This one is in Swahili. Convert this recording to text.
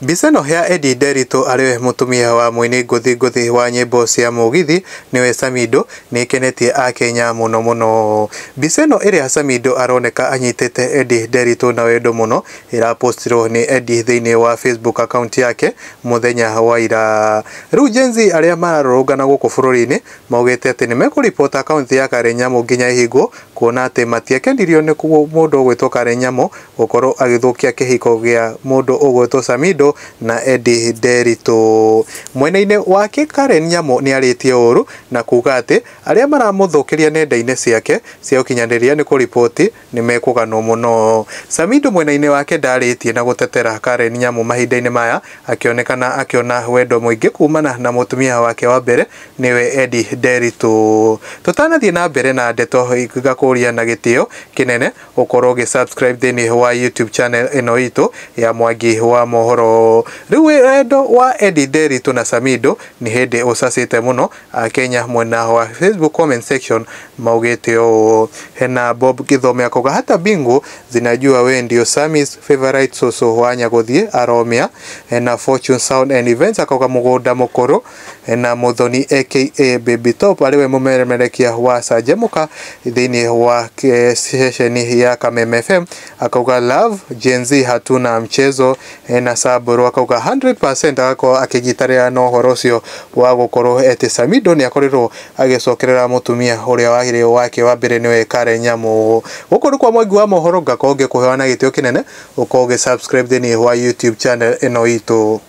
Mbica ĩno ya Eddie Nderitu ariwe mutumia wa muini nguthi wa nyimbo cia mugithi niwe Samido nikenetie akenya muno. Mbica ĩno ĩrĩa Samido aroneka anyitete Eddie Nderitu na wendo muno irapostirwo ni Eddie thiini wa Facebook account yake muthenya wa ira. Riu jenzi aria mararũrũngana guku bururi-ini maugite ati ni mekuripota account ya Karen Nyamu nginya ihingwo kuona ati matiakendirio ni mundu ugwitwo Karen Nyamu gukorwo agithukia kihiko gia mundu ugwitwo Samido na Eddie Nderitu. Mwena-ini wake Karen Nyamu ni aritie uru na kuga ati aria maramuthukiria nenda-ini ciake cia ukinyaniria ni kuripoti ni mekuganwo muno. Samido mwena-ini wake ndaritie na gutetera Karen Nyamu mahinda-ini maya akionekana akiona wendo mwingi kumana na mutumia wake wa mbere niwe Eddie Nderitu. Tutanathie na mbere na ndeto igakuria na gitio kinene ukorwo gi subscribe thiini wa YouTube channel ino itu ya Mwangi wa Mohoro. Riu wendo wa Eddie Nderitu na Samido ni hindi ucacite muno Kenya mwena wa Facebook comment section maugite o hena Bob Githome akoga hata bingu zinajua we ndio Sammy's favorite soso wa Nyaguthie aromia. Hena Fortune Sound and Events akoga Mugunda Mukuru. Hena Muthoni aka Baby Top ariwe mumeremerekia wa Sajemuka thiini wa session ya Kameme FM akoga Love Gen Z hatuna mchezo. Hena Saburo akoga 100% ako akigitaria no horocio wa gukorwo eti Samido ni akorirwo agicokerera mutumia uria wagire wake wa mbere niwe Karen Nyamu. Gukorwo kwa Mwangi wa Mohoro ngakonge kuheana gitio kinene ukoge subscribe thiini wa YouTube channel ino itu.